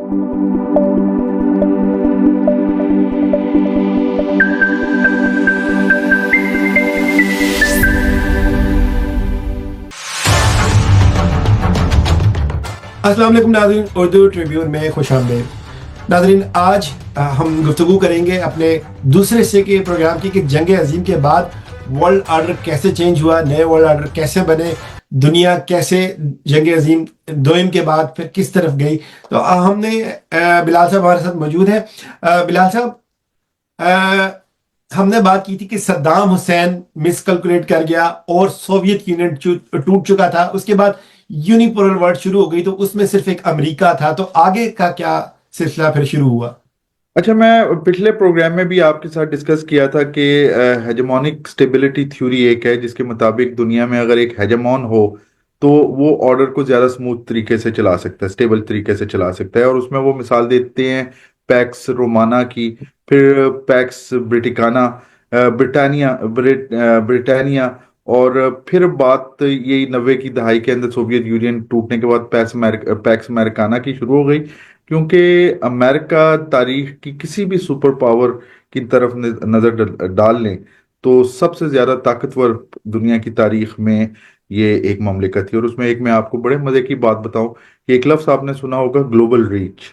अस्सलाम वालेकुम नाज़रीन, उर्दू ट्रिब्यून में खुशामदीद। नाज़रीन, आज हम गुफ्तगू करेंगे अपने दूसरे हिस्से के प्रोग्राम की कि जंग अजीम के बाद वर्ल्ड आर्डर कैसे चेंज हुआ, नए वर्ल्ड आर्डर कैसे बने, दुनिया कैसे जंग अजीम दोम के बाद फिर किस तरफ गई। तो हमने बिलाल साहब हमारे साथ मौजूद है। बिलाल साहब, हमने बात की थी कि सद्दाम हुसैन मिसकैलकुलेट कर गया और सोवियत यूनियन टूट चुका था। उसके बाद यूनिपोलर वर्ल्ड शुरू हो गई, तो उसमें सिर्फ एक अमेरिका था। तो आगे का क्या सिलसिला फिर शुरू हुआ? अच्छा, मैं पिछले प्रोग्राम में भी आपके साथ डिस्कस किया था कि हेजेमोनिक स्टेबिलिटी थ्योरी एक है जिसके मुताबिक दुनिया में अगर एक हेजेमोन हो तो वो ऑर्डर को ज़्यादा स्मूथ तरीके से चला सकता है, स्टेबल तरीके से चला सकता है। और उसमें वो मिसाल देते हैं पैक्स रोमाना की, फिर पैक्स ब्रिटिकाना, ब्रिटानिया। और फिर बात यही 90 की दहाई के अंदर सोवियत यूनियन टूटने के बाद पैक्स अमेरिकाना की शुरू हो गई, क्योंकि अमेरिका तारीख की किसी भी सुपर पावर की तरफ नजर डाल लें तो सबसे ज्यादा ताकतवर दुनिया की तारीख में ये एक ममलिकत थी। और उसमें एक मैं आपको बड़े मजे की बात बताऊं कि एक लफ्ज आपने सुना होगा, ग्लोबल रीच।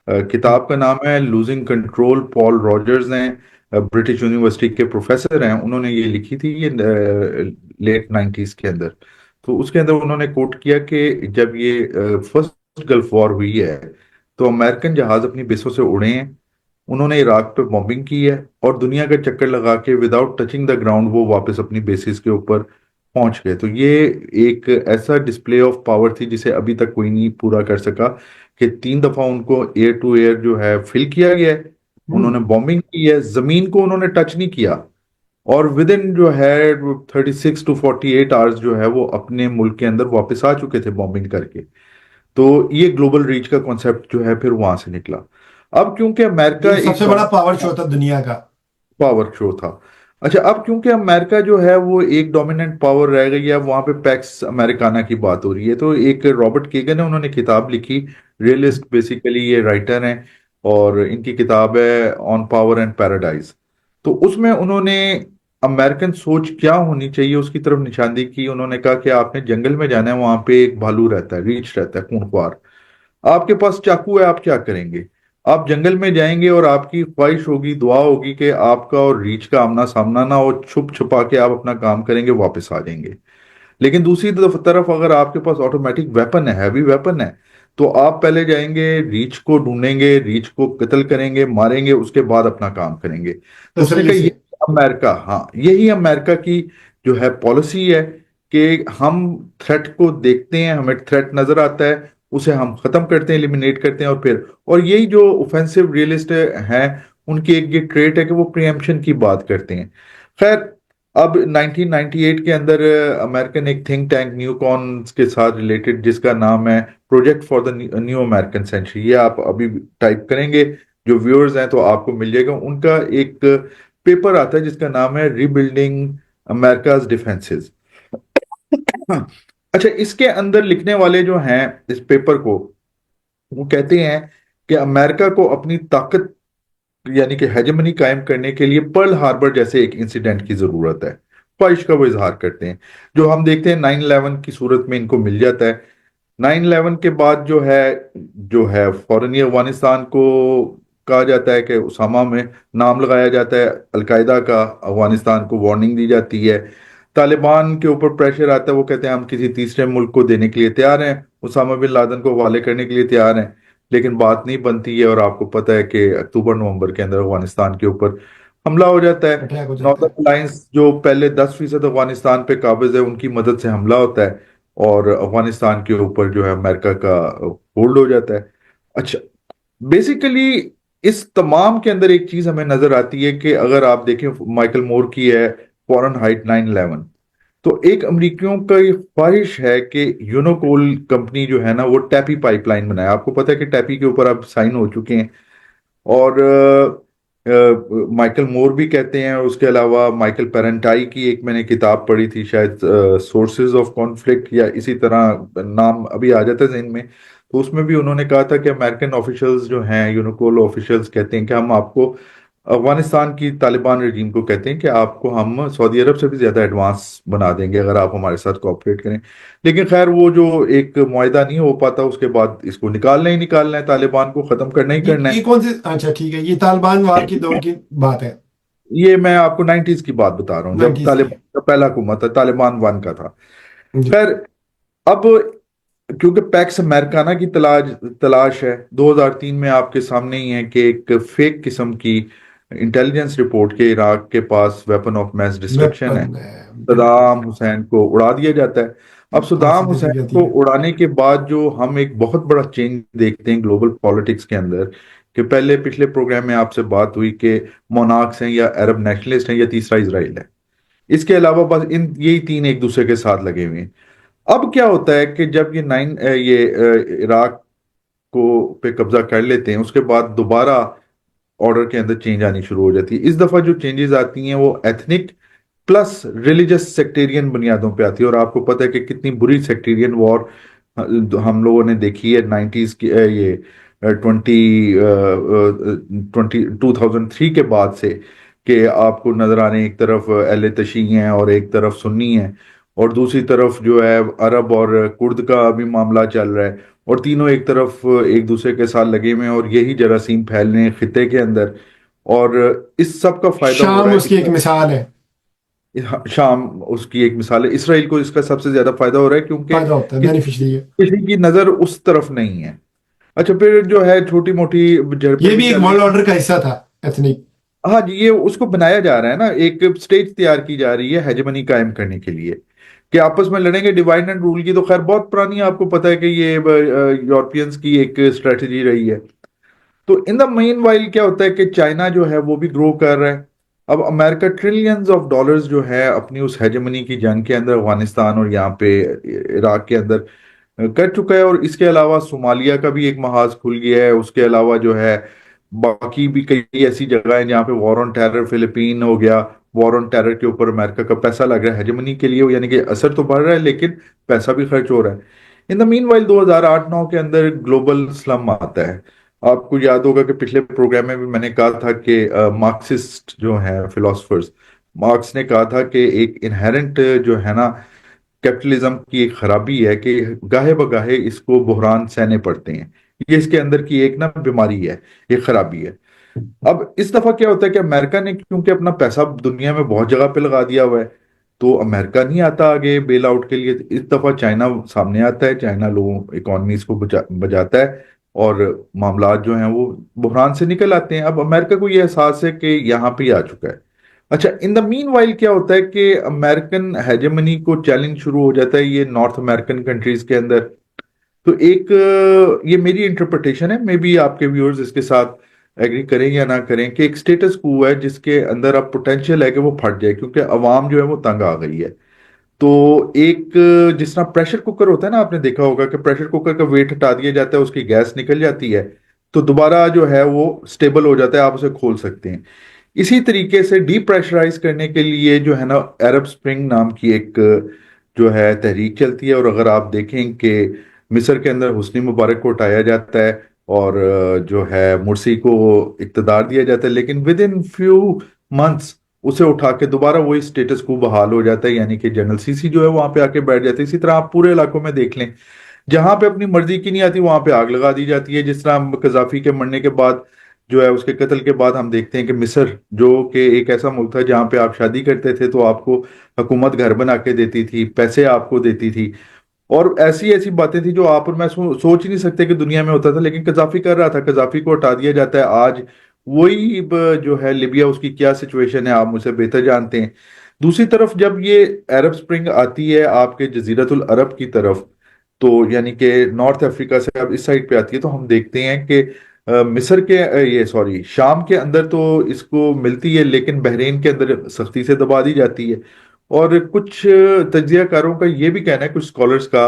किताब का नाम है लूजिंग कंट्रोल, पॉल रॉजर्स हैं, ब्रिटिश यूनिवर्सिटी के प्रोफेसर हैं, उन्होंने ये लिखी थी ये लेट 90s के अंदर। तो उसके अंदर उन्होंने कोट किया कि जब ये फर्स्ट गल्फ वॉर हुई है तो अमेरिकन जहाज अपनी बेसों से उड़े हैं, उन्होंने इराक पे बॉम्बिंग की है और दुनिया का चक्कर लगा के विदाउट टचिंग द ग्राउंड वो वापस अपनी बेसिस के ऊपर पहुंच गए। तो ये एक ऐसा डिस्प्ले ऑफ पावर थी जिसे अभी तक कोई नहीं पूरा कर सका कि 3 दफा उनको एयर टू एयर जो है फिल किया गया है, उन्होंने बॉम्बिंग की है, जमीन को उन्होंने टच नहीं किया, और विद इन जो है 36 to 48 आवर्स जो है वो अपने मुल्क के अंदर वापस आ चुके थे बॉम्बिंग करके। तो ये ग्लोबल रीच का कॉन्सेप्ट जो है फिर वहां से निकला। अब क्योंकि अमेरिका ये एक सबसे बड़ा पावर शो था दुनिया का। पावर शो था। अच्छा, अब क्योंकि अमेरिका जो है वो एक डोमिनेंट पावर रह गई है, वहां पे पैक्स अमेरिकाना की बात हो रही है, तो एक रॉबर्ट केगन है, उन्होंने किताब लिखी, रियलिस्ट बेसिकली ये राइटर हैं, और इनकी किताब है ऑन पावर एंड पैराडाइज। तो उसमें उन्होंने अमेरिकन सोच क्या होनी चाहिए उसकी तरफ निशानदेही की। उन्होंने कहा कि आपने जंगल में जाना है, वहां पे एक भालू रहता है, रीछ रहता है, खूंखार, आपके पास चाकू है, आप क्या करेंगे? आप जंगल में जाएंगे और आपकी ख्वाहिश होगी, दुआ होगी कि आपका और रीछ का आमना सामना ना हो, छुप छुपा के आप अपना काम करेंगे, वापस आ जाएंगे। लेकिन दूसरी तरफ अगर आपके पास ऑटोमेटिक वेपन है, हैवी वेपन है, तो आप पहले जाएंगे, रीछ को ढूंढेंगे, रीछ को कत्ल करेंगे, मारेंगे, उसके बाद अपना काम करेंगे। तो उसने तसल्ली कहा से। ये अमेरिका, हाँ यही अमेरिका की जो है पॉलिसी है कि हम थ्रेट को देखते हैं, हमें थ्रेट नजर आता है, उसे हम खत्म करते हैं, एलिमिनेट करते हैं, और फिर और यही जो ऑफेंसिव रियलिस्ट हैं उनकी एक ये ट्रेट है कि वो प्रिएम्पशन की बात करते हैं। खैर, अब 1998 के अंदर अमेरिकन एक थिंक टैंक न्यूकॉन के साथ रिलेटेड जिसका नाम है project for the new American century, ये आप अभी टाइप करेंगे, जो व्यूअर्स हैं, तो आपको मिल जाएगा। उनका एक पेपर आता है जिसका नाम है रिबिल्डिंग अमेरिकाज डिफेंसेस। अच्छा, इसके अंदर लिखने वाले जो हैं इस पेपर को, वो कहते हैं कि अमेरिका को अपनी ताकत यानी कि हेजेमनी कायम करने के लिए पर्ल हार्बर जैसे एक इंसिडेंट की जरूरत है, ख्वाहिश का वो इजहार करते हैं, जो हम देखते हैं 9/11 की सूरत में इनको मिल जाता है। 9/11 के बाद जो है फौरन ये अफगानिस्तान को कहा जाता है कि उसामा में नाम लगाया जाता है, अलकायदा का, अफगानिस्तान को वार्निंग दी जाती है, तालिबान के ऊपर प्रेशर आता है, वो कहते हैं हम किसी तीसरे मुल्क को देने के लिए तैयार हैं, उसामा बिन लादेन को हवाले करने के लिए तैयार हैं। लेकिन बात नहीं बनती है, और आपको पता है कि अक्टूबर नवंबर के अंदर अफगानिस्तान के ऊपर हमला हो जाता है। अटैक हो जाता है। नॉर्दर्न अलायंस जो पहले 10% अफगानिस्तान पे काबिज है, उनकी मदद से हमला होता है, और अफगानिस्तान के ऊपर जो है अमेरिका का होल्ड हो जाता है। अच्छा, बेसिकली इस तमाम के अंदर एक चीज हमें नजर आती है कि अगर आप देखें, माइकल मोर की है फॉरेनहाइट 9/11, तो एक अमरीकियों का ये ख्वाहिश है कि यूनोकोल कंपनी जो है ना वो टैपी पाइपलाइन बनाए। आपको पता है कि टैपी के ऊपर अब साइन हो चुके हैं, और माइकल मोर भी कहते हैं। उसके अलावा माइकल पेरेंटाई की एक मैंने किताब पढ़ी थी, शायद सोर्सेज ऑफ कॉन्फ्लिक्ट या इसी तरह नाम अभी आ जाता है जहन में। तो उसमें भी उन्होंने कहा था कि अमेरिकन ऑफिशियल्स जो हैं, यूनिकोल ऑफिशियल्स कहते हैं कि हम आपको, अफगानिस्तान की तालिबान रजीम को कहते हैं कि आपको हम सऊदी अरब से भी ज्यादा एडवांस बना देंगे अगर आप हमारे साथ कोऑपरेट करें। लेकिन खैर वो जो एक मुआहिदा नहीं हो पाता, उसके बाद इसको निकालना ही निकालना है, तालिबान को खत्म करना ही करना ये है। कौन से, अच्छा ठीक है, ये तालिबान वार की दौर की बात है? ये मैं आपको 90s की बात बता रहा हूँ, जब 90s की? तालिबान का पहला हुकूमत था, तालिबान वन का था। जी। खैर, अब क्योंकि पैक्स अमेरिकाना की तलाश तलाश है, 2003 में आपके सामने ही है कि एक फेक किस्म की इंटेलिजेंस रिपोर्ट के इराक के पास वेपन ऑफ मैस डिस्ट्रक्शन है, वेपन है, बिल्कुल। सदाम हुसैन को उड़ा दिया जाता है। अब सदाम फांसी दे दी हुसैन जाती को है। उड़ाने के बाद जो हम एक बहुत बड़ा चेंज देखते हैं ग्लोबल पॉलिटिक्स के अंदर, कि पहले पिछले प्रोग्राम में आपसे बात हुई कि मोनार्क्स हैं या अरब नेशनलिस्ट हैं या तीसरा इसराइल है, इसके अलावा बस इन यही तीन एक दूसरे के साथ लगे हुए हैं। अब क्या होता है कि जब इराक को पे कब्जा कर लेते हैं, उसके बाद दोबारा ऑर्डर के अंदर चेंज आनी शुरू हो जाती है। इस दफा जो चेंजेस आती हैं वो एथनिक प्लस रिलीजियस सेक्टेरियन बुनियादों पे आती है, और आपको पता है कि कितनी बुरी सेक्टेरियन वॉर हम लोगों ने देखी है 90s की, ये 2003 के बाद से, कि आपको नजर आने एक तरफ अहले तशी हैं और एक तरफ सुन्नी हैं, और दूसरी तरफ जो है अरब और कुर्द का भी मामला चल रहा है, और तीनों एक तरफ एक दूसरे के साथ लगे हुए हैं, और यही जरासीम फैल रहे हैं खिते के अंदर। और इस सब का फायदा हो रहा शाम है उसकी एक मिसाल है। शाम उसकी एक मिसाल है। इसराइल को इसका सबसे ज्यादा फायदा हो रहा है क्योंकि फायदा होता है, किसी बेनिफिशरी है। किसी की नजर उस तरफ नहीं है। अच्छा, फिर जो है छोटी मोटी झड़पें ये भी भी एक चल रही वर्ल्ड हैं। ऑर्डर का हिस्सा था, एथनिक। हाँ जी, ये उसको बनाया जा रहा है ना, एक स्टेज तैयार की जा रही है हेजेमनी कायम करने के लिए, कि आपस में लड़ेंगे। डिवाइड एंड रूल की तो खैर बहुत पुरानी है, आपको पता है कि ये यूरोपियंस की एक स्ट्रेटजी रही है। तो इन द मेन वाइल क्या होता है कि चाइना जो है वो भी ग्रो कर रहा है। अब अमेरिका ट्रिलियंस ऑफ डॉलर्स जो है अपनी उस हेजेमनी की जंग के अंदर अफगानिस्तान और यहाँ पे इराक के अंदर कर चुका है, और इसके अलावा सोमालिया का भी एक महाज खुल गया है। उसके अलावा जो है बाकी भी कई ऐसी जगह हैं जहाँ पे वॉर ऑन टेरर, फिलीपीन हो गया, वॉर ऑन टेरर के ऊपर अमेरिका का पैसा लग रहा है हेजेमनी के लिए, यानी कि असर तो बढ़ रहा है लेकिन पैसा भी खर्च हो रहा है। इन द मीन वाइल 2008-9 के अंदर ग्लोबल स्लम आता है। आपको याद होगा कि पिछले प्रोग्राम में भी मैंने कहा था कि मार्क्सिस्ट जो है फिलोसफर्स, मार्क्स ने कहा था कि एक इनहेरेंट जो है ना कैपिटलिज्म की एक खराबी है कि गाहे बगाहे इसको बहरान सहने पड़ते हैं। ये इसके अंदर की एक ना बीमारी है, एक खराबी है। अब इस दफा क्या होता है कि अमेरिका ने क्योंकि अपना पैसा दुनिया में बहुत जगह पे लगा दिया हुआ है, तो अमेरिका नहीं आता आगे बेल आउट के लिए। इस दफा चाइना सामने आता है, चाइना लोगों इकोनॉमीज को बचाता है, और मामलात जो हैं वो बुहरान से निकल आते हैं। अब अमेरिका को ये एहसास है कि यहाँ पे ही आ चुका है। अच्छा, इन द मीन वाइल क्या होता है कि अमेरिकन हेजेमनी को चैलेंज शुरू हो जाता है ये नॉर्थ अमेरिकन कंट्रीज के अंदर। तो एक ये मेरी इंटरप्रिटेशन है, मे बी आपके व्यूअर्स इसके साथ एग्री करें या ना करें, कि एक स्टेटस quo है जिसके अंदर अब पोटेंशियल है कि वो फट जाए, क्योंकि अवाम जो है वो तंग आ गई है। तो एक जिस तरह प्रेशर कुकर होता है ना, आपने देखा होगा कि प्रेशर कुकर का वेट हटा दिया जाता है, उसकी गैस निकल जाती है, तो दोबारा जो है वो स्टेबल हो जाता है, आप उसे खोल सकते हैं। इसी तरीके से डीप्रेशराइज करने के लिए जो है ना अरब स्प्रिंग नाम की एक जो है तहरीक चलती है। और अगर आप देखें कि मिस्र के अंदर हुस्नी मुबारक को हटाया जाता है, और जो है मुर्सी को इक़्तिदार दिया जाता है, लेकिन विद इन फ्यू मंथ्स उसे उठा के दोबारा वही स्टेटस को बहाल हो जाता है, यानी कि जनरल सीसी जो है वहां पे आके बैठ जाते हैं। इसी तरह आप पूरे इलाकों में देख लें, जहां पे अपनी मर्जी की नहीं आती वहां पे आग लगा दी जाती है। जिस तरह कजाफी के मरने के बाद जो है, उसके कत्ल के बाद हम देखते हैं कि मिस्र जो कि एक ऐसा मुल्क था जहां पे आप शादी करते थे तो आपको हुकूमत घर बना के देती थी, पैसे आपको देती थी, और ऐसी ऐसी बातें थी जो आप और मैं सोच ही नहीं सकते कि दुनिया में होता था, लेकिन कजाफी कर रहा था। कजाफी को हटा दिया जाता है, आज वही जो है लिबिया, उसकी क्या सिचुएशन है आप मुझसे बेहतर जानते हैं। दूसरी तरफ जब ये अरब स्प्रिंग आती है आपके जजीरतुल अरब की तरफ, तो यानी कि नॉर्थ अफ्रीका से अब इस साइड पे आती है, तो हम देखते हैं कि मिस्र के ये सॉरी शाम के अंदर तो इसको मिलती है, लेकिन बहरीन के अंदर सख्ती से दबा दी जाती है। और कुछ तज्जियाकारों का ये भी कहना है, कुछ स्कॉलर्स का,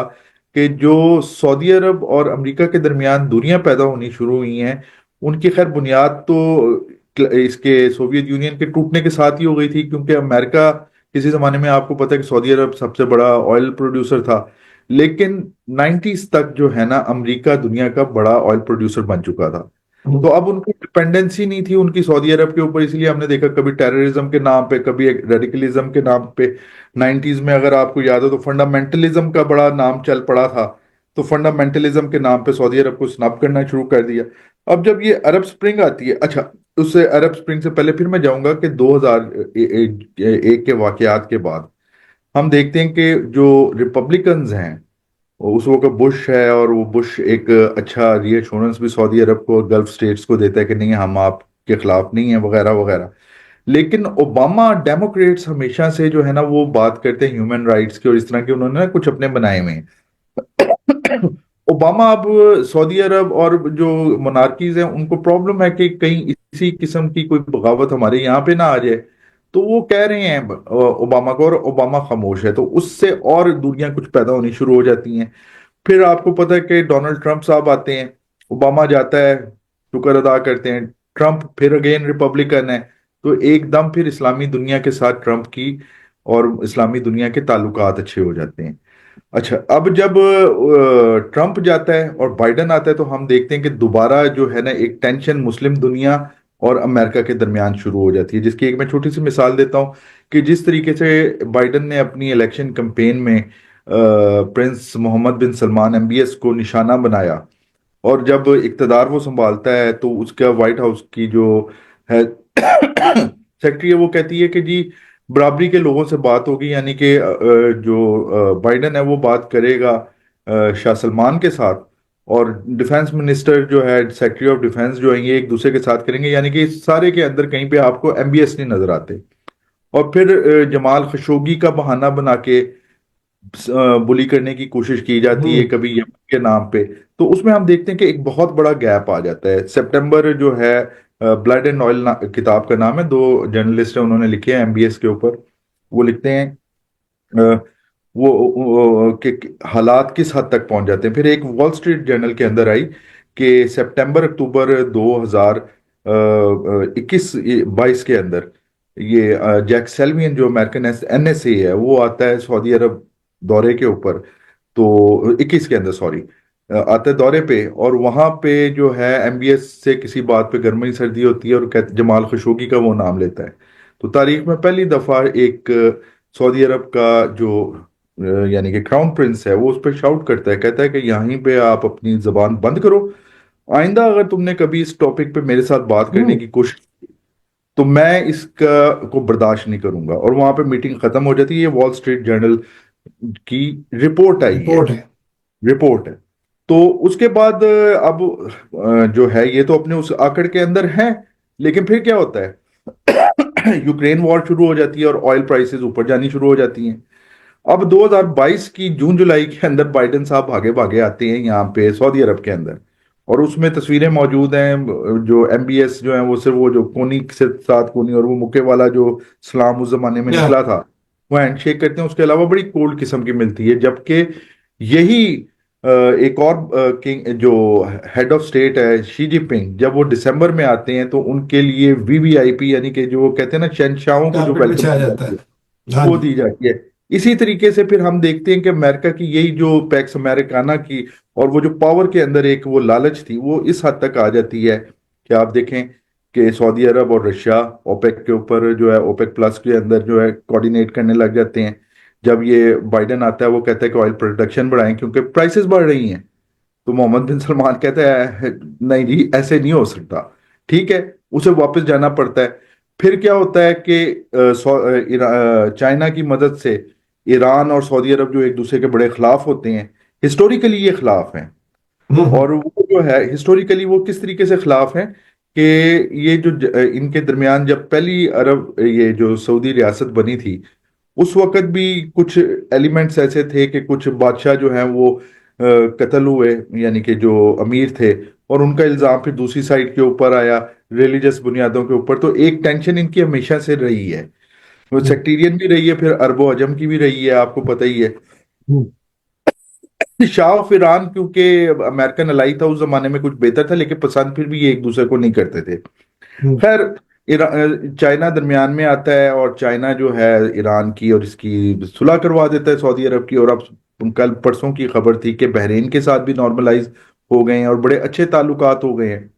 कि जो सऊदी अरब और अमेरिका के दरमियान दूरियां पैदा होनी शुरू हुई हैं, उनकी खैर बुनियाद तो इसके सोवियत यूनियन के टूटने के साथ ही हो गई थी, क्योंकि अमेरिका किसी जमाने में, आपको पता है कि सऊदी अरब सबसे बड़ा ऑयल प्रोड्यूसर था, लेकिन 90s तक जो है ना अमेरिका दुनिया का बड़ा ऑयल प्रोड्यूसर बन चुका था। तो अब उनको डिपेंडेंसी नहीं थी उनकी सऊदी अरब के ऊपर, इसलिए हमने देखा कभी टेररिज्म के नाम पे, कभी रेडिकलिज्म के नाम पे। 90s में अगर आपको याद हो तो फंडामेंटलिज्म का बड़ा नाम चल पड़ा था, तो फंडामेंटलिज्म के नाम पे सऊदी अरब को स्नब करना शुरू कर दिया। अब जब ये अरब स्प्रिंग आती है, अच्छा उससे अरब स्प्रिंग से पहले फिर मैं जाऊंगा कि 2001 के वाकयात के बाद हम देखते हैं कि जो रिपब्लिकन्स हैं, उस वक्त बुश है, और वो बुश एक अच्छा रीअश्योरेंस भी सऊदी अरब को और गल्फ स्टेट्स को देता है कि नहीं हम आपके खिलाफ नहीं है वगैरह वगैरह। लेकिन ओबामा डेमोक्रेट्स हमेशा से जो है ना वो बात करते हैं ह्यूमन राइट्स की और इस तरह के, उन्होंने ना कुछ अपने बनाए हुए हैं। ओबामा अब सऊदी अरब और जो मोनार्कीज हैं उनको प्रॉब्लम है कि कहीं इसी किस्म की कोई बगावत हमारे यहाँ पे ना आ जाए, तो वो कह रहे हैं ओबामा को, और ओबामा खामोश है, तो उससे और दूरियां कुछ पैदा होनी शुरू हो जाती हैं। फिर आपको पता है कि डोनाल्ड ट्रंप साहब आते हैं, ओबामा जाता है, शुक्र अदा करते हैं, ट्रंप फिर अगेन रिपब्लिकन है, तो एकदम फिर इस्लामी दुनिया के साथ ट्रंप की और इस्लामी दुनिया के ताल्लुकात अच्छे हो जाते हैं। अच्छा, अब जब ट्रंप जाता है और बाइडेन आता है, तो हम देखते हैं कि दोबारा जो है ना एक टेंशन मुस्लिम दुनिया और अमेरिका के दरमियान शुरू हो जाती है, जिसकी एक मैं छोटी सी मिसाल देता हूं कि जिस तरीके से बाइडेन ने अपनी इलेक्शन कैंपेन में प्रिंस मोहम्मद बिन सलमान एमबीएस को निशाना बनाया, और जब इक्तदार वो संभालता है तो उसका व्हाइट हाउस की जो है सेक्रेटरी है वो कहती है कि जी बराबरी के लोगों से बात होगी, यानी कि जो बाइडेन है वो बात करेगा शाह सलमान के साथ, और डिफेंस मिनिस्टर जो है, सेक्रेटरी ऑफ डिफेंस जो है, ये एक दूसरे के साथ करेंगे, यानी कि इस सारे के अंदर कहीं पे आपको एमबीएस नहीं नजर आते। और फिर जमाल खशोगी का बहाना बना के बुली करने की कोशिश की जाती है हम्म। कभी यमन के नाम पे। तो उसमें हम देखते हैं कि एक बहुत बड़ा गैप आ जाता है। सितंबर जो है, ब्लड एंड ऑयल किताब का नाम है, दो जर्नलिस्ट हैं उन्होंने लिखे हैं एमबीएस के ऊपर। वो लिखते हैं अ, कि हालात किस हद तक पहुंच जाते हैं। फिर एक वॉल स्ट्रीट जर्नल के अंदर आई कि सितंबर अक्टूबर 2021 22 के अंदर ये जैक सेल्वियन जो अमेरिकन एनएसए है वो आता है सऊदी अरब दौरे के ऊपर, तो 21 के अंदर सॉरी, आता है दौरे पे, और वहां पे जो है एमबीएस से किसी बात पे गर्मी सर्दी होती है और जमाल खशोगी का वो नाम लेता है। तो तारीख में पहली दफा एक सऊदी अरब का जो यानी कि क्राउन प्रिंस है वो उस पर शाउट करता है, कहता है कि यहीं पे आप अपनी जबान बंद करो, आइंदा अगर तुमने कभी इस टॉपिक पे मेरे साथ बात करने हम्म। की कोशिश की तो मैं इसका को बर्दाश्त नहीं करूंगा। और वहां पे मीटिंग खत्म हो जाती है। ये वॉल स्ट्रीट जर्नल की रिपोर्ट आई है, रिपोर्ट है। रिपोर्ट है। तो उसके बाद अब जो है ये तो अपने उस आंकड़ के अंदर है, लेकिन फिर क्या होता है यूक्रेन वॉर शुरू हो जाती है और ऑयल प्राइसेस ऊपर जानी शुरू हो जाती हैं। अब 2022 की जून जुलाई के अंदर बाइडेन साहब भागे भागे आते हैं यहाँ पे सऊदी अरब के अंदर, और उसमें तस्वीरें मौजूद हैं। जो एमबीएस जो है वो सिर्फ वो जो कोनी से साथ कोनी और वो मुक्के वाला जो सलाम उस जमाने में या निकला था वो हैंडशेक करते हैं, उसके अलावा बड़ी कोल्ड किस्म की मिलती है। जबकि यही एक और किंग जो हेड ऑफ स्टेट है शी जिनपिंग, जब वो दिसंबर में आते हैं तो उनके लिए वीवीआईपी यानी कि जो कहते हैं ना शहंशाहों को जो कारपेट वेलकम बिछाया की जाता जाती है है। हाँ वो जी। दी जाती है। इसी तरीके से फिर हम देखते हैं कि अमेरिका की यही जो पैक्स अमेरिकाना की और वो जो पावर के अंदर एक वो लालच थी वो इस हद तक आ जाती है कि आप देखें कि सऊदी अरब और रशिया ओपेक के ऊपर जो है, ओपेक प्लस के अंदर जो है कोऑर्डिनेट करने लग जाते हैं। जब ये बाइडेन आता है वो कहता है कि ऑयल प्रोडक्शन बढ़ाएं क्योंकि प्राइसेस बढ़ रही हैं, तो मोहम्मद बिन सलमान कहता है नहीं जी ऐसे नहीं हो सकता, ठीक है, उसे वापस जाना पड़ता है। फिर क्या होता है कि चाइना की मदद से ईरान और सऊदी अरब जो एक दूसरे के बड़े खिलाफ होते हैं, हिस्टोरिकली ये खिलाफ हैं। हम्म। और वो जो है हिस्टोरिकली वो किस तरीके से खिलाफ हैं कि ये जो इनके दरमियान जब पहली अरब ये जो सऊदी रियासत बनी थी उस वक्त भी कुछ एलिमेंट्स ऐसे थे कि कुछ बादशाह जो हैं वो कत्ल हुए, यानी कि जो अमीर थे, और उनका इल्जाम फिर दूसरी साइड के ऊपर आया रिलीजियस बुनियादों के ऊपर। तो एक टेंशन इनकी हमेशा से रही है, वो हम्म। सेक्टेरियन भी रही है, फिर अरबो अजम की भी रही है, आपको पता ही है। हम्म। शाह ऑफ ईरान क्योंकि अमेरिकन अलाई था उस जमाने में, कुछ बेहतर था, लेकिन पसंद फिर भी ये एक दूसरे को नहीं करते थे। हम्म। खैर, चाइना दरमियान में आता है और चाइना जो है ईरान की और इसकी सुलह करवा देता है सऊदी अरब की, और अब कल परसों की खबर थी कि बहरीन के साथ भी नॉर्मलाइज हो गए हैं और बड़े अच्छे ताल्लुकात हो गए हैं। हम्म।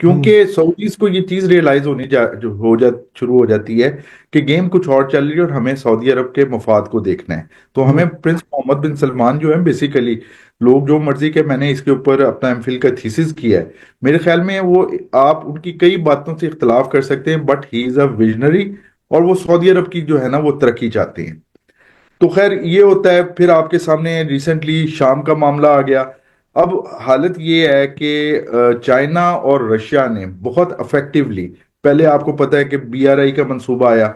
क्योंकि सऊदीज को ये चीज रियलाइज होनी जा जो हो जा शुरू हो जाती है कि गेम कुछ और चल रही है और हमें सऊदी अरब के मफाद को देखना है। तो हम्म। हमें प्रिंस मोहम्मद बिन सलमान जो है बेसिकली, लोग जो मर्जी के, मैंने इसके ऊपर अपना एमफिल का थीसिस किया है, मेरे ख्याल में वो, आप उनकी कई बातों से इख्तलाफ कर सकते हैं but he is a visionary, और वो सऊदी अरब की जो है ना वो तरक्की चाहते हैं। तो खैर ये होता है। फिर आपके सामने रिसेंटली शाम का मामला आ गया। अब हालत ये है कि चाइना और रशिया ने बहुत इफेक्टिवली, पहले आपको पता है कि बीआरआई का मंसूबा आया,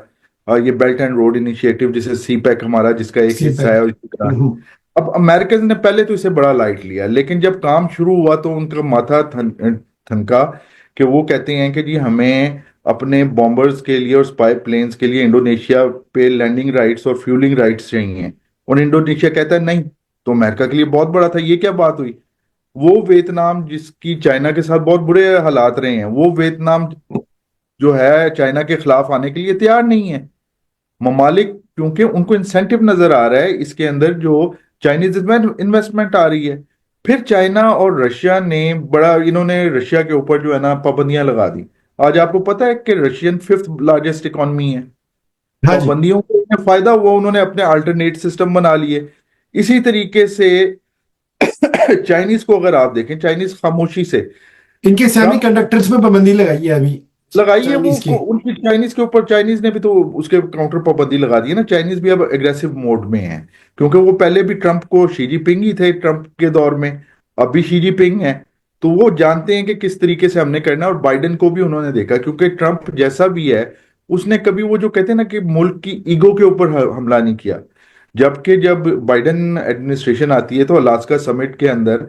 ये बेल्ट एंड रोड इनिशिएटिव जिसे सी पैक हमारा जिसका एक सी हिस्सा पैक। है और इसी तरह है। अब अमेरिकन ने पहले तो इसे बड़ा लाइट लिया, लेकिन जब काम शुरू हुआ तो उनका माथा थनका कि वो कहते हैं कि जी हमें अपने बॉम्बर्स के लिए और स्पाई प्लेन्स के लिए इंडोनेशिया पे लैंडिंग राइट्स और फ्यूलिंग राइट्स चाहिए। और इंडोनेशिया कहता है नहीं। तो अमेरिका के लिए बहुत बड़ा था। ये क्या बात हुई? वो वियतनाम जिसकी चाइना के साथ बहुत बुरे हालात रहे हैं, वो वियतनाम जो है चाइना के खिलाफ आने के लिए तैयार नहीं है। ममालिक, क्योंकि उनको इंसेंटिव नजर आ रहा है इसके अंदर जो चाइनीज इन्वेस्टमेंट आ रही है। फिर चाइना और रशिया ने बड़ा, इन्होंने रशिया के ऊपर जो है ना पाबंदियां लगा दी। आज आपको पता है कि रशियन फिफ्थ लार्जेस्ट इकोनॉमी है। हाँ जी। पाबंदियों को उन्हें फायदा हुआ, उन्होंने अपने अल्टरनेट सिस्टम बना लिए। इसी तरीके से चाइनीज को अगर आप देखें, चाइनीज खामोशी से, इनके सेमी ट्रंप कंडक्टर्स पे पाबंदी लगाई है अभी लगाई है वो चाइनीज की। उनकी चाइनीज के ऊपर, चाइनीज ने भी तो उसके काउंटर पाबंदी लगा दी है ना। चाइनीज भी अब एग्रेसिव मोड में है, क्योंकि वो पहले भी ट्रंप को, शी जिनपिंग ही थे ट्रंप के दौर में, अब भी शी जिनपिंग है। तो वो जानते हैं कि किस तरीके से हमने करना है। और बाइडेन को भी उन्होंने देखा, क्योंकि ट्रंप जैसा भी है, उसने कभी वो जो कहते हैं ना कि मुल्क की ईगो के ऊपर हमला नहीं किया। जबकि जब बाइडेन एडमिनिस्ट्रेशन आती है तो अलास्का समिट के अंदर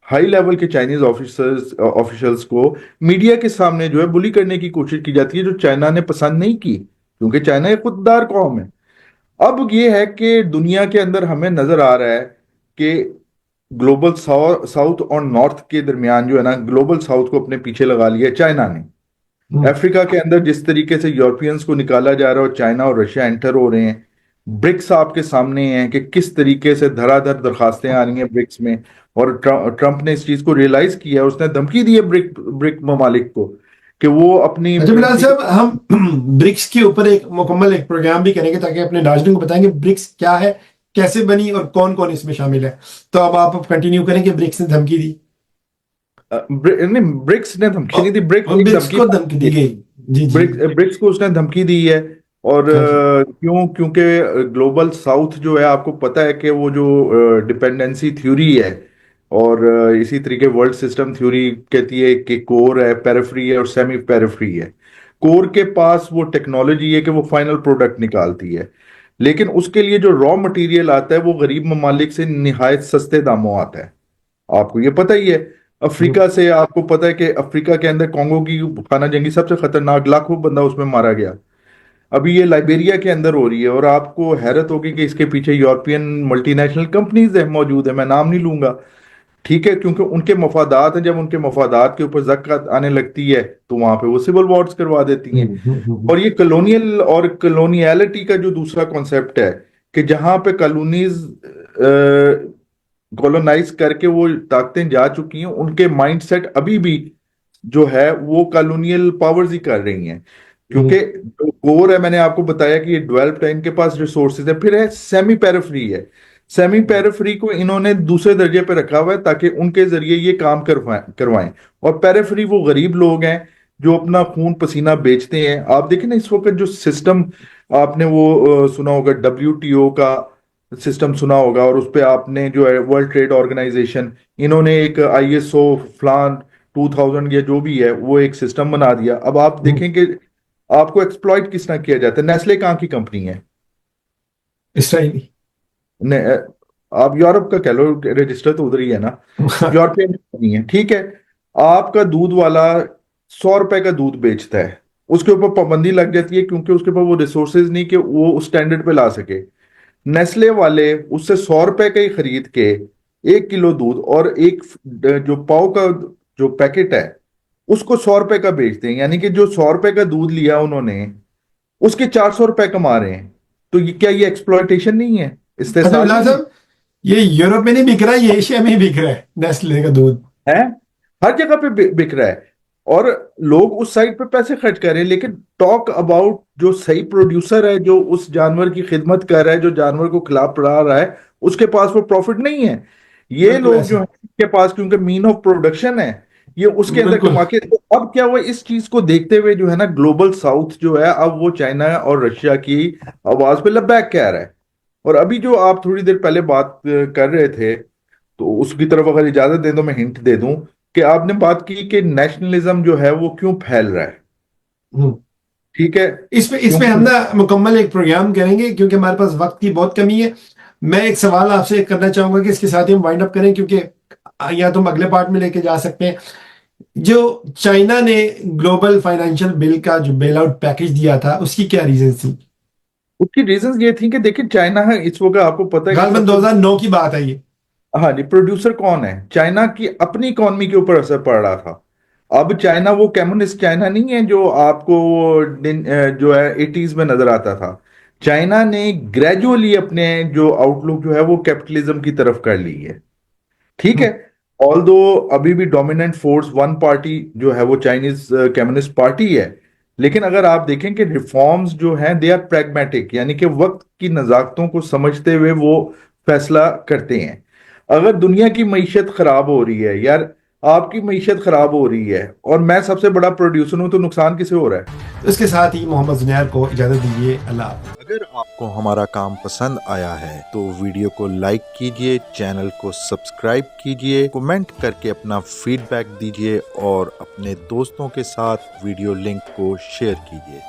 हाई लेवल के चाइनीज ऑफिसर्स ऑफिशियल्स को मीडिया के सामने जो है बुली करने की कोशिश की जाती है, जो चाइना ने पसंद नहीं की, क्योंकि चाइना एक खुददार कौम है। अब ये है कि दुनिया के अंदर हमें नजर आ रहा है कि ग्लोबल साउथ और नॉर्थ के दरमियान जो है ना, ग्लोबल साउथ को अपने पीछे लगा लिया है चाइना ने। हम्म। अफ्रीका के अंदर जिस तरीके से यूरोपियंस को निकाला जा रहा है और चाइना और रशिया एंटर हो रहे हैं। ब्रिक्स आपके सामने हैं कि किस तरीके से धड़ाधड़ दरखास्तें आ रही हैं ब्रिक्स में। और ट्रंप ने इस चीज को रियलाइज किया है, उसने धमकी दी है ब्रिक ब्रिक ममालिक को कि वो अपनी अच्छा बिलाल करेंसी साहब, हम ब्रिक्स के ऊपर एक मुकम्मल एक प्रोग्राम भी करेंगे ताकि अपने नाज़रीन को बताएंगे ब्रिक्स क्या है, कैसे बनी और कौन कौन इसमें शामिल है। तो अब आप कंटिन्यू करेंगे, ब्रिक्स ने धमकी दी नहीं, ब्रिक्स ने धमकी नहीं दी, ब्रिक्स और एक ब्रिक्स धमकी को धमकी दी गई। जी जी। ब्रिक्स को उसने धमकी दी है। और हाँ जी। क्योंकि ग्लोबल साउथ जो है, आपको पता है कि वो जो डिपेंडेंसी थ्योरी है, और इसी तरीके वर्ल्ड सिस्टम थ्योरी कहती है कि कोर है, पेरिफेरी है और सेमी पेरिफेरी है। कोर के पास वो टेक्नोलॉजी है कि वो फाइनल प्रोडक्ट निकालती है, लेकिन उसके लिए जो रॉ मटेरियल आता है वो गरीब ममालिक से निहायत सस्ते दामों आता है। आपको ये पता ही है। हम्म। अफ्रीका से आपको पता है कि अफ्रीका के अंदर कॉन्गो की खाना जंगी सबसे खतरनाक, लाखों बंदा उसमें मारा गया। अभी ये लाइबेरिया के अंदर हो रही है, और आपको हैरत होगी कि इसके पीछे यूरोपियन मल्टीनेशनल कंपनीज है, मौजूद है, मैं नाम नहीं लूंगा। ठीक है, क्योंकि उनके मफादात हैं, जब उनके मफादात के ऊपर ज़कात आने लगती है तो वहां पे वो सिविल वॉर्स करवा देती हैं। और ये कॉलोनियल और कॉलोनियलिटी का जो दूसरा कॉन्सेप्ट है, कि जहां पे कॉलोनीज कॉलोनाइज करके वो ताकतें जा चुकी हैं, उनके माइंडसेट अभी भी जो है वो कॉलोनियल पावर्स ही कर रही हैं। क्योंकि जो कोर है, मैंने आपको बताया कि ये डेवलप्ड है, इनके पास रिसोर्सेज है। फिर है सेमी पेरिफेरी है। सेमी पेरिफेरी को इन्होंने दूसरे दर्जे पे रखा हुआ है ताकि उनके जरिए ये काम करवाएं। और पेरिफेरी वो गरीब लोग हैं जो अपना खून पसीना बेचते हैं। आप देखें ना इस वक्त जो सिस्टम, आपने वो सुना होगा WTO का सिस्टम सुना होगा, और उस पे आपने जो है वर्ल्ड ट्रेड ऑर्गेनाइजेशन, इन्होंने एक ISO फ्लान 2000 या जो भी है वो एक सिस्टम बना दिया। अब आप देखें कि आपको एक्सप्लॉइट किस तरह किया जाता है। नेस्ले कहाँ की कंपनी है? इसराइली। ने, आप यूरोप का कह लो, रजिस्टर तो उधर ही है ना। यूरोपियन कंपनी है, ठीक है। आपका दूध वाला 100 रुपए का दूध बेचता है, उसके ऊपर पाबंदी लग जाती है क्योंकि उसके पास वो रिसोर्सेज नहीं कि वो उस स्टैंडर्ड पे ला सके। नेस्ले वाले उससे 100 रुपए का ही खरीद के 1 किलो दूध और एक जो पाव का जो पैकेट है उसको 100 रुपए का बेचते हैं। यानी कि जो 100 रुपए का दूध लिया उन्होंने, उसके 400 रुपए कमा रहे हैं। तो ये क्या, ये एक्सप्लॉयटेशन नहीं है, अच्छा इस्तेसाल बिलाल नहीं है? साहब, ये यूरोप में नहीं बिक रहा है, ये एशिया में ही बिक रहा है नेस्ले का दूध। है, हर जगह पे बिक रहा है, और लोग उस साइड पे पैसे खर्च कर रहे हैं, लेकिन टॉक अबाउट जो सही प्रोड्यूसर है, जो उस जानवर की खिदमत कर रहा है, जो जानवर को खिला पिला रहा है, उसके पास वो प्रॉफिट नहीं है। ये बिल्कुल लोग ऐसे। जो है के पास, क्योंकि मीन ऑफ प्रोडक्शन है, ये उसके अंदर बिल्कुल। कमा के, तो अब क्या हुआ, इस चीज को देखते हुए जो है ना, ग्लोबल साउथ जो है, अब वो चाइना और रशिया की आवाज पे लबैक कह रहा है। और अभी जो आप थोड़ी देर पहले बात कर रहे थे, तो उसकी तरफ अगर इजाजत दे दो, मैं हिंट दे दूं कि आपने बात की कि नेशनलिज्म जो है वो क्यों फैल रहा है। हम्म। ठीक है, इस पे हम क्योंकि ना मुकम्मल एक प्रोग्राम करेंगे, क्योंकि हमारे पास वक्त की बहुत कमी है। मैं एक सवाल आपसे करना चाहूंगा कि इसके साथ ही हम वाइंड अप करें, क्योंकि या तुम अगले पार्ट में लेके जा सकते हैं। जो चाइना ने ग्लोबल फाइनेंशियल बिल का जो बेल आउट पैकेज दिया था, उसकी क्या रीजन थी? उसकी रीजंस ये थी कि देखिए, चाइना है इस वक्त, आपको पता है कि गालमन सबसे, 2009 की बात है ये। हाँ जी, प्रोड्यूसर कौन है, चाइना की अपनी इकोनॉमी के ऊपर असर पड़ रहा था। अब चाइना वो कम्युनिस्ट चाइना नहीं है जो आपको जो है 80s में नजर आता था। चाइना ने ग्रेजुअली अपने जो आउटलुक जो है वो कैपिटलिज्म की तरफ कर ली है। ठीक है, हम्म। ऑल दो अभी भी डोमिनेंट फोर्स वन पार्टी जो है वो चाइनीज कम्युनिस्ट पार्टी है, लेकिन अगर आप देखें कि रिफॉर्म्स जो हैं दे आर प्रैग्मेटिक, यानी कि वक्त की नज़ाकतों को समझते हुए वो फैसला करते हैं। अगर दुनिया की मईशत खराब हो रही है यार, आपकी मईशत खराब हो रही है, और मैं सबसे बड़ा प्रोड्यूसर हूं, तो नुकसान किसे हो रहा है? तो इसके साथ ही मोहम्मद जुनैर को इजाजत दीजिए। अल्लाह हाफ़िज़। अगर आपको हमारा काम पसंद आया है तो वीडियो को लाइक कीजिए, चैनल को सब्सक्राइब कीजिए, कमेंट करके अपना फीडबैक दीजिए और अपने दोस्तों के साथ वीडियो लिंक को शेयर कीजिए।